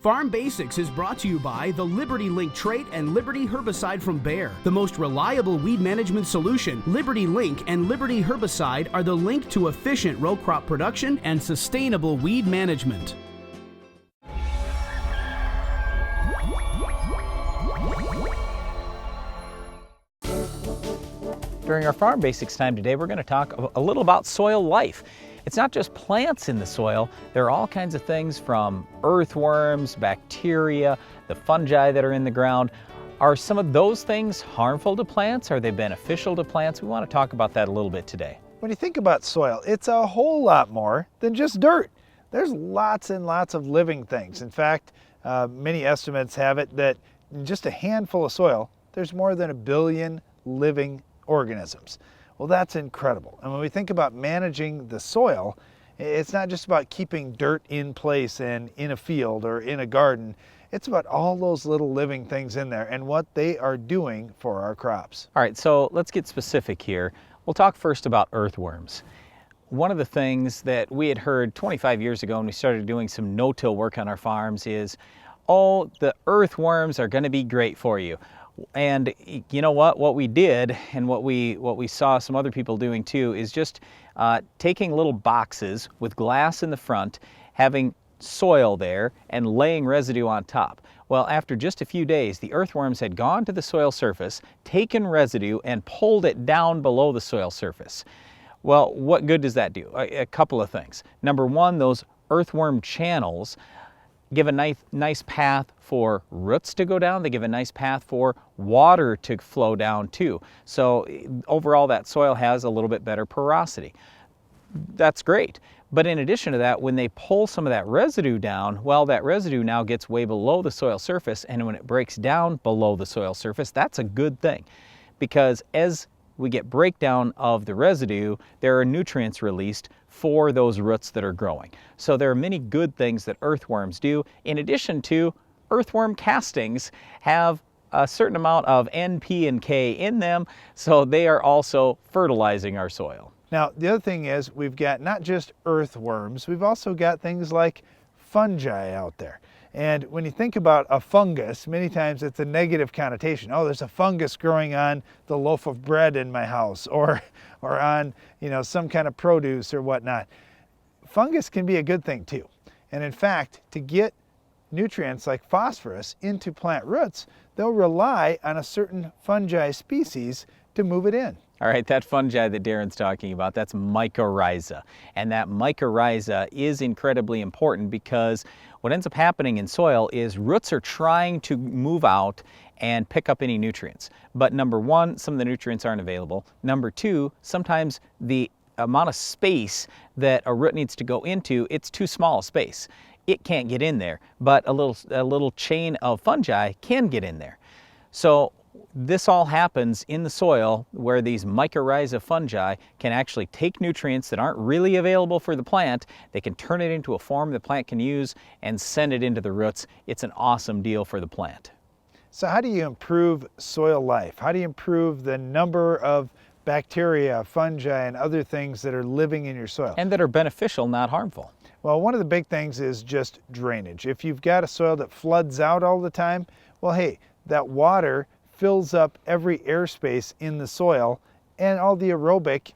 Farm Basics is brought to you by the Liberty Link trait and Liberty herbicide from Bayer. The most reliable weed management solution, Liberty Link and Liberty herbicide are the link to efficient row crop production and sustainable weed management. During our Farm Basics time today, we're going to talk a little about soil life. It's not just plants in the soil. There are all kinds of things from earthworms, bacteria, the fungi that are in the ground. Are some of those things harmful to plants? Are they beneficial to plants? We want to talk about that a little bit today. When you think about soil, it's a whole lot more than just dirt. There's lots and lots of living things. In fact, many estimates have it that in just a handful of soil, there's more than 1 billion living organisms. Well, that's incredible. And when we think about managing the soil, it's not just about keeping dirt in place and in a field or in a garden. It's about all those little living things in there and what they are doing for our crops. All right, so let's get specific here. We'll talk first about earthworms. One of the things that we had heard 25 years ago when we started doing some no-till work on our farms is, oh, the earthworms are going to be great for you. And you know what we did, and what we saw some other people doing too, is just taking little boxes with glass in the front, having soil there, and laying residue on top. Well, after just a few days, the earthworms had gone to the soil surface, taken residue, and pulled it down below the soil surface. Well, what good does that do? A couple of things. Number one, those earthworm channels give a nice path for roots to go down. They give a nice path for water to flow down too. So overall, that soil has a little bit better porosity. That's great. But in addition to that, when they pull some of that residue down, well, that residue now gets way below the soil surface, and when it breaks down below the soil surface, that's a good thing. Because as we get breakdown of the residue, there are nutrients released for those roots that are growing. So there are many good things that earthworms do. In addition to, earthworm castings have a certain amount of N, P, and K in them, so they are also fertilizing our soil. Now, the other thing is we've got not just earthworms, we've also got things like fungi out there. And when you think about a fungus, many times it's a negative connotation. Oh, there's a fungus growing on the loaf of bread in my house, or on, some kind of produce or whatnot. Fungus can be a good thing too. And in fact, to get nutrients like phosphorus into plant roots, they'll rely on a certain fungi species to move it in. All right, that fungi that Darren's talking about, that's mycorrhiza. And that mycorrhiza is incredibly important because what ends up happening in soil is roots are trying to move out and pick up any nutrients. But number one, some of the nutrients aren't available. Number two, sometimes the amount of space that a root needs to go into, it's too small a space. It can't get in there, but a little chain of fungi can get in there. So this all happens in the soil where these mycorrhiza fungi can actually take nutrients that aren't really available for the plant. They can turn it into a form the plant can use and send it into the roots. It's an awesome deal for the plant. So how do you improve soil life? How do you improve the number of bacteria, fungi, and other things that are living in your soil? And that are beneficial, not harmful. Well, one of the big things is just drainage. If you've got a soil that floods out all the time, well, hey, that water fills up every airspace in the soil, and all the aerobic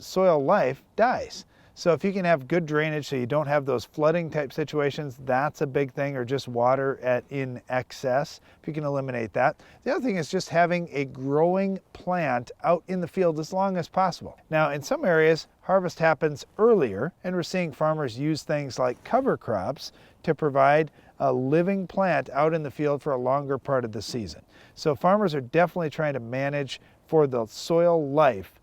soil life dies. So if you can have good drainage so you don't have those flooding type situations, that's a big thing, or just water in excess, if you can eliminate that. The other thing is just having a growing plant out in the field as long as possible. Now, in some areas, harvest happens earlier, and we're seeing farmers use things like cover crops to provide a living plant out in the field for a longer part of the season. So farmers are definitely trying to manage for the soil life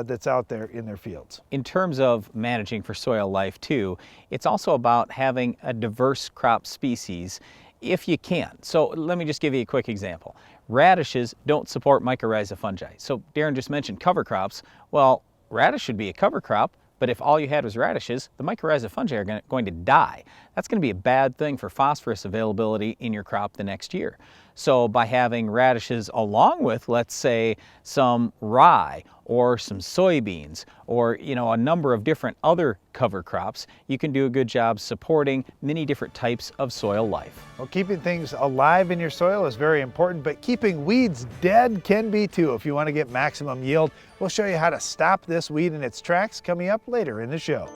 that's out there in their fields. In terms of managing for soil life too, it's also about having a diverse crop species if you can. So let me just give you a quick example. Radishes don't support mycorrhiza fungi. So Darren just mentioned cover crops. Well, radish should be a cover crop, but if all you had was radishes, the mycorrhiza fungi are going to die. that's going to be a bad thing for phosphorus availability in your crop the next year. So by having radishes along with, let's say, some rye or some soybeans or a number of different other cover crops, you can do a good job supporting many different types of soil life. Well, keeping things alive in your soil is very important, but keeping weeds dead can be too. If you want to get maximum yield, we'll show you how to stop this weed in its tracks coming up later in the show.